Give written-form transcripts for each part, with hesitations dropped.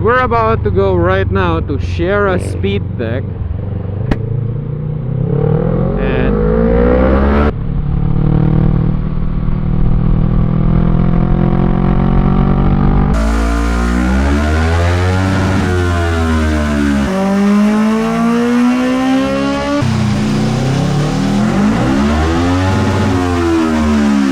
We're about to go right now to share a speed deck. And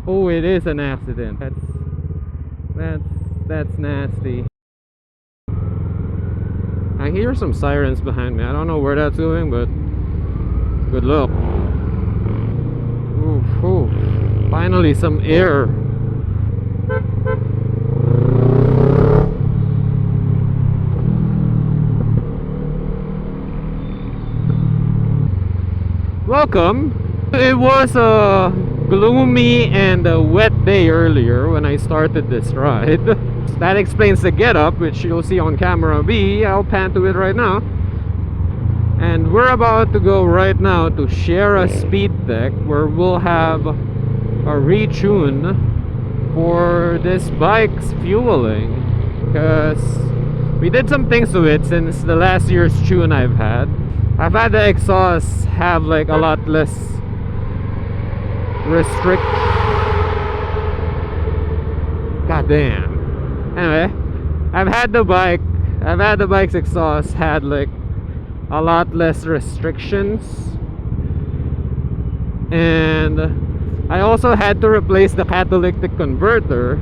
oh, it is an accident. That's nasty. I hear some sirens behind me. I don't know where that's going, but good luck. Oof, oof. Finally some air. Welcome. It was a gloomy and a wet day earlier when I started this ride. That explains the getup, which you'll see on camera B. I'll pan to it right now. And we're about to go right now to share a speed deck where we'll have a retune for this bike's fueling, because we did some things to it since the last year's tune I've had. I've had the exhaust have like a lot less restrict. God damn. Anyway, I've had the bike's exhaust had like a lot less restrictions, and I also had to replace the catalytic converter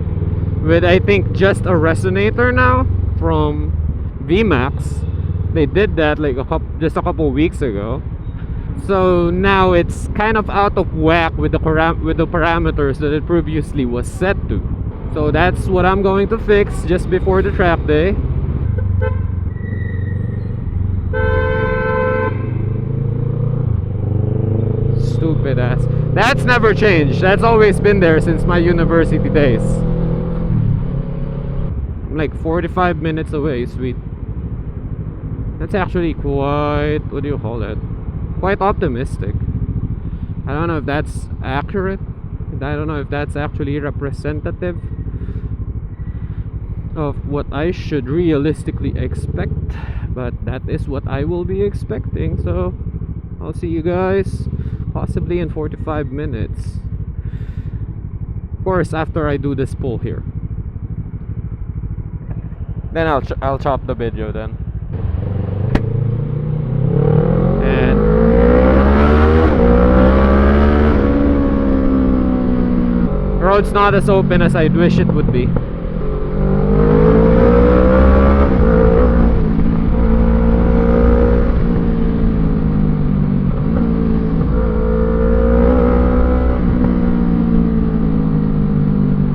with, I think, just a resonator now from Vmax. They did that like just a couple weeks ago, so now it's kind of out of whack with the parameters that it previously was set to. So that's what I'm going to fix just before the track day. Stupid ass. That's never changed. That's always been there since my university days. I'm like 45 minutes away. Sweet. That's actually quite, what do you call that? Quite optimistic. I don't know if that's accurate. I don't know if that's actually representative of what I should realistically expect, but that is what I will be expecting. So I'll see you guys possibly in 45 minutes, of course, after I do this pull here. Then I'll chop the video then. And the road's not as open as I'd wish it would be.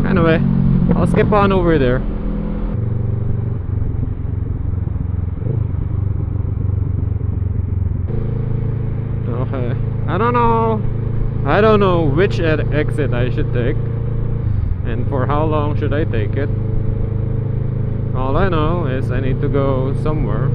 Anyway, I'll skip on over there. Okay, I don't know which exit I should take and for how long should I take it. All I know is I need to go somewhere.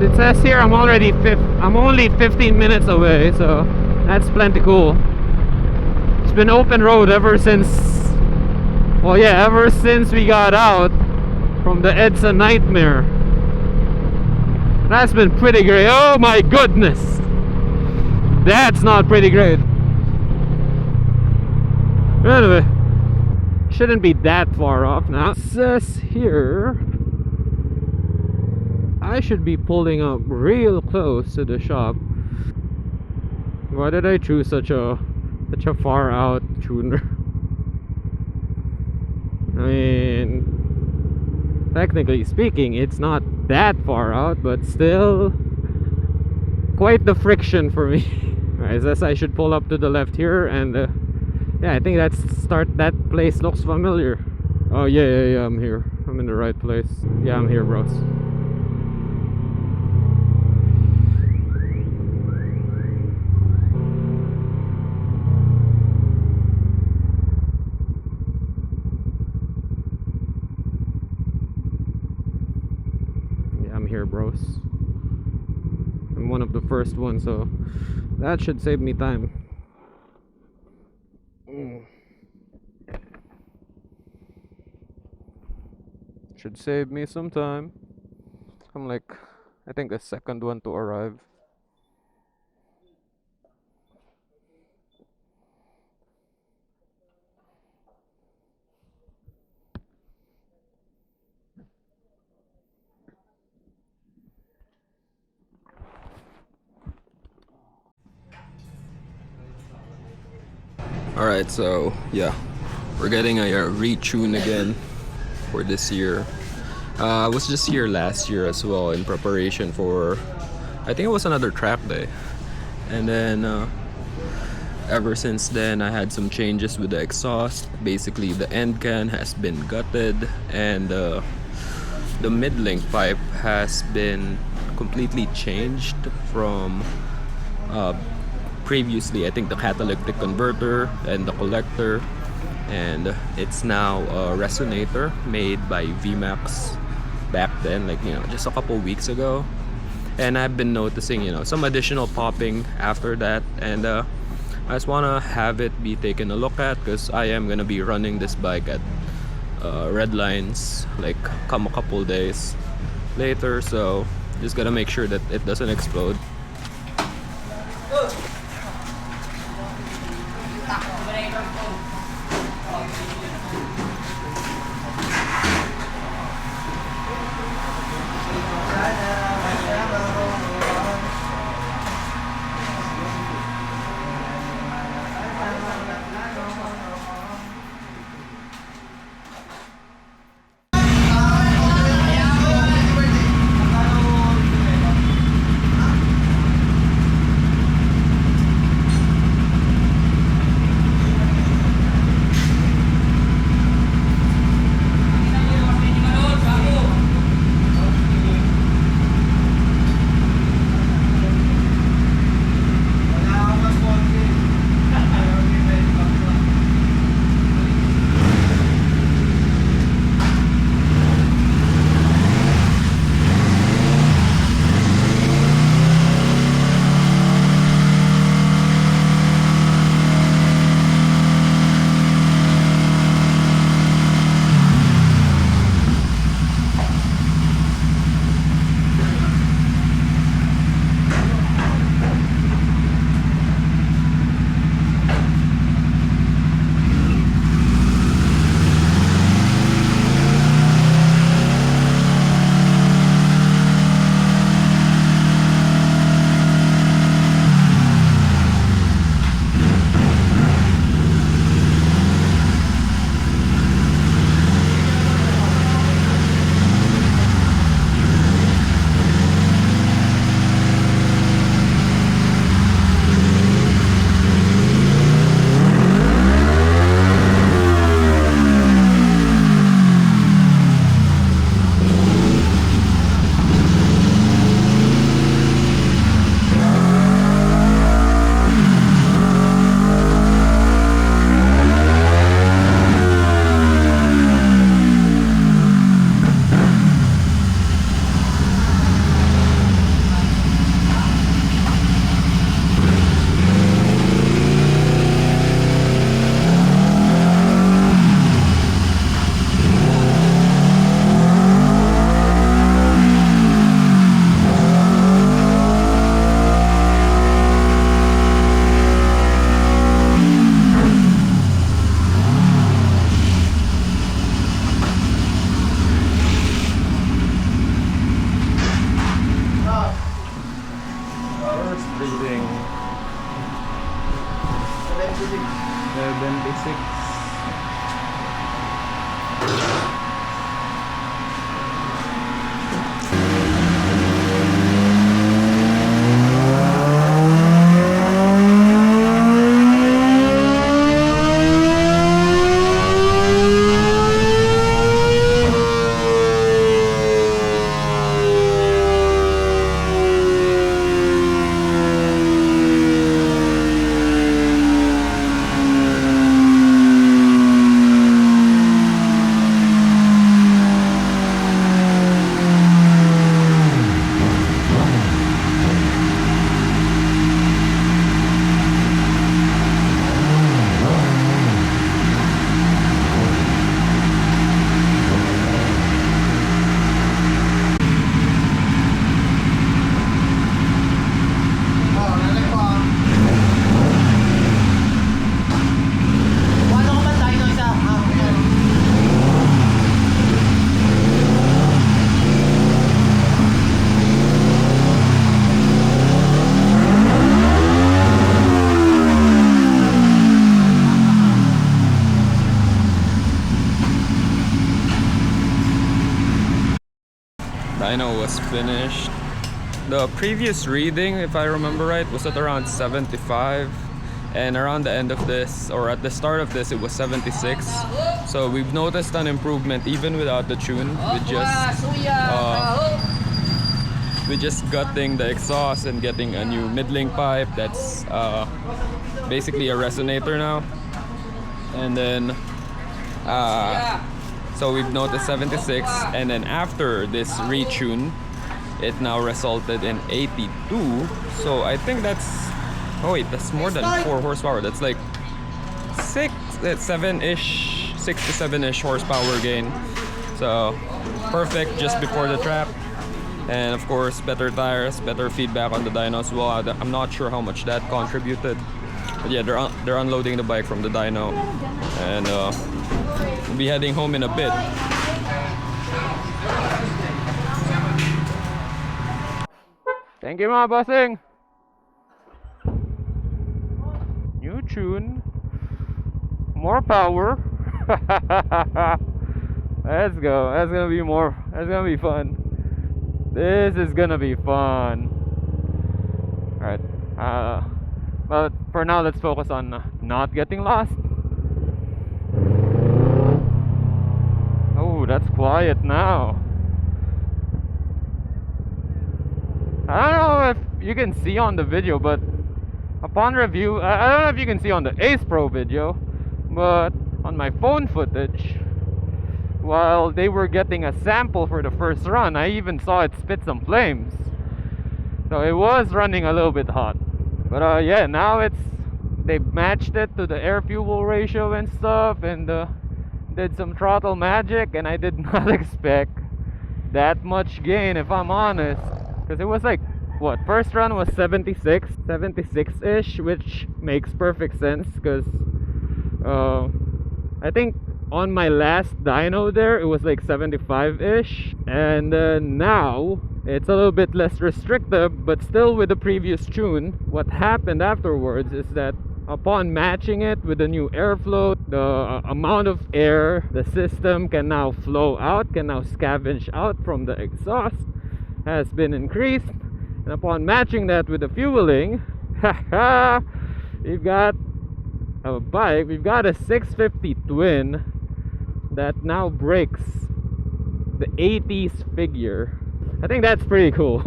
It says here I'm only 15 minutes away, so that's plenty cool. It's been open road ever since, well, yeah, ever since we got out from the EDSA nightmare. That's been pretty great. Oh my goodness, that's not pretty great. Anyway, shouldn't be that far off now. It says here I should be pulling up real close to the shop. Why did I choose such a far out tuner? I mean, technically speaking, it's not that far out, but still quite the friction for me. Alright, says I should pull up to the left here, and yeah, I think that place looks familiar. Oh yeah, I'm here. I'm in the right place. Yeah, I'm here, bros. one of the first ones, so that should save me time. Should save me some time. I'm like, I think the second one to arrive. Alright, so yeah, we're getting a retune again for this year. I was just here last year as well in preparation for, I think it was another track day. And then ever since then I had some changes with the exhaust. Basically the end can has been gutted, and the mid-link pipe has been completely changed from previously, I think, the catalytic converter and the collector, and it's now a resonator made by Vmax back then, like, you know, just a couple weeks ago. And I've been noticing, you know, some additional popping after that, and I just want to have it be taken a look at, because I am gonna be running this bike at red lines like come a couple days later, so just gotta make sure that it doesn't explode. Reading 76. dyno was finished. The previous reading, if I remember right, was at around 75, and around the end of this, or at the start of this, it was 76. So we've noticed an improvement even without the tune, with just gutting the exhaust and getting a new mid-link pipe that's basically a resonator now. And then so we've noticed 76, and then after this retune, it now resulted in 82. So I think that's, oh wait, that's more than 4 horsepower. That's like 7-ish, 6 to 7-ish horsepower gain. So perfect just before the trap. And of course, better tires, better feedback on the dyno as well. I'm not sure how much that contributed. But yeah, they're unloading the bike from the dyno, and we'll be heading home in a bit. Thank you, mga bossing. New tune, more power. Let's go. That's gonna be more. That's gonna be fun. This is gonna be fun. Alright. But for now, let's focus on not getting lost. Oh, that's quiet now. I don't know if you can see on the video, but upon review, I don't know if you can see on the Ace Pro video, but on my phone footage, while they were getting a sample for the first run, I even saw it spit some flames. So it was running a little bit hot. But yeah, now they matched it to the air fuel ratio and stuff, and did some throttle magic, and I did not expect that much gain, if I'm honest. Because it was like, what, first run was 76-ish, which makes perfect sense, because I think on my last dyno there, it was like 75-ish, and now it's a little bit less restrictive, but still with the previous tune. What happened afterwards is that upon matching it with the new airflow, the amount of air the system can now flow out, can now scavenge out from the exhaust, has been increased. And upon matching that with the fueling, we've got a bike, we've got a 650 twin that now breaks the 80s figure. I think that's pretty cool.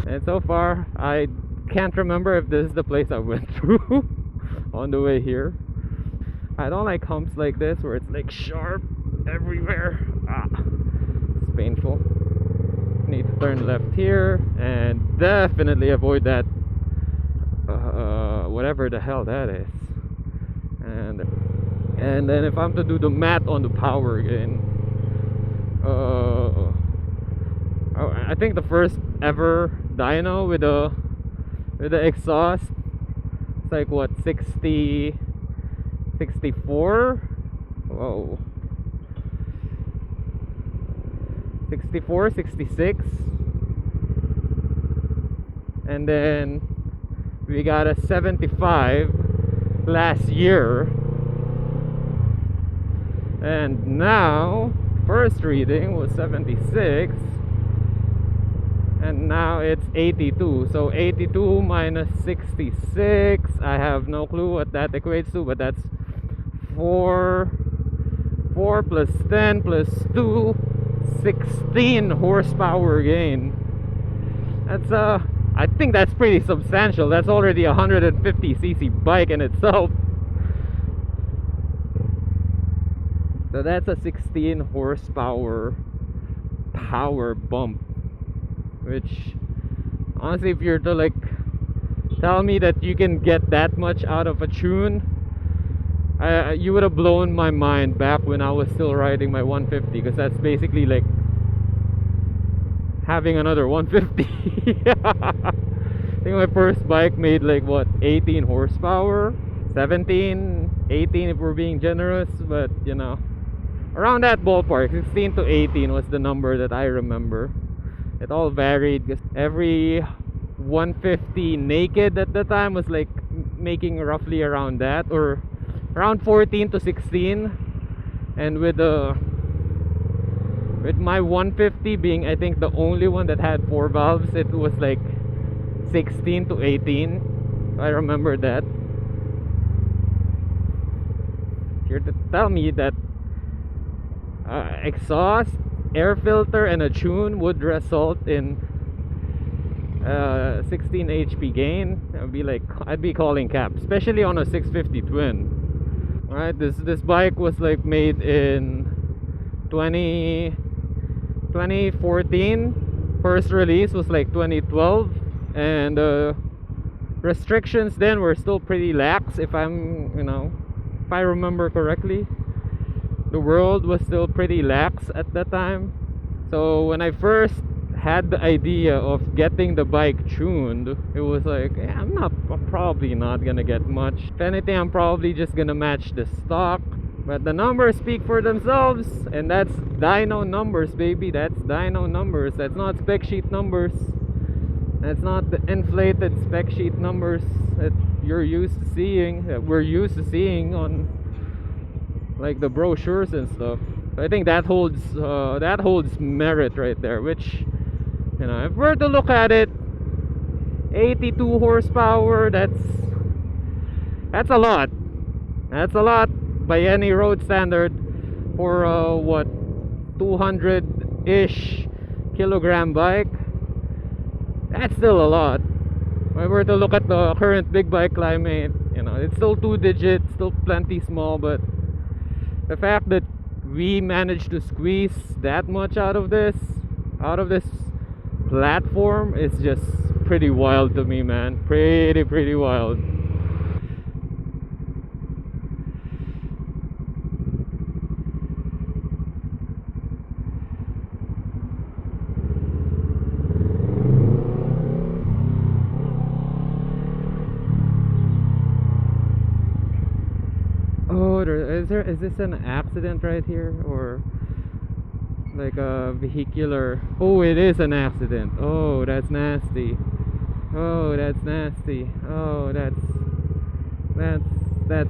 And so far, I can't remember if this is the place I went through on the way here. I don't like humps like this where it's like sharp everywhere. It's painful. Need to turn left here and definitely avoid that whatever the hell that is. And then if I'm to do the math on the power again, I think the first ever dyno with the exhaust, it's like what, 64? Whoa, 64, 66, and then we got a 75 last year, and now first reading was 76, and now it's 82. So 82 minus 66, I have no clue what that equates to, but that's 4 plus 10 plus 2, 16 horsepower gain. That's I think that's pretty substantial. That's already a 150cc bike in itself. So that's a 16 horsepower power bump, which honestly, if you're to like tell me that you can get that much out of a tune, you would have blown my mind back when I was still riding my 150, because that's basically like having another 150. I think my first bike made like what, 18 horsepower, 17, 18 if we're being generous, but you know, around that ballpark. 16 to 18 was the number that I remember. It all varied because every 150 naked at the time was like making roughly around that, or around 14 to 16, and with the With my 150 being, I think, the only one that had 4 valves, it was like 16 to 18. I remember that. You're to tell me that exhaust, air filter, and a tune would result in 16 HP gain, I'd be calling cap, especially on a 650 twin. Alright, this bike was like made in 2014. First release was like 2012, and restrictions then were still pretty lax. If I remember correctly, the world was still pretty lax at that time. So when I first had the idea of getting the bike tuned, it was like, yeah, I'm probably not gonna get much. If anything, I'm probably just gonna match the stock. But the numbers speak for themselves, and that's dyno numbers, baby. That's dyno numbers. That's not spec sheet numbers. That's not the inflated spec sheet numbers that you're used to seeing, that we're used to seeing on like the brochures and stuff. I think that holds merit right there, which, if we're to look at it, 82 horsepower, that's a lot. That's a lot by any road standard for 200-ish kilogram bike. That's still a lot. If we're to look at the current big bike climate, it's still 2-digit, still plenty small, but the fact that we managed to squeeze that much out of this platform is just pretty wild to me, man. Pretty wild. Oh, is this an accident right here, or like a vehicular? Oh, it is an accident. Oh, that's nasty. Oh, that's nasty. Oh, that's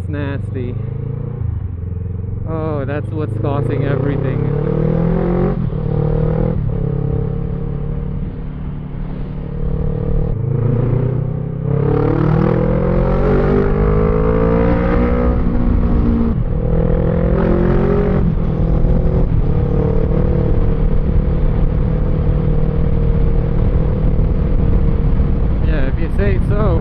nasty. Oh, that's what's causing everything. Say so.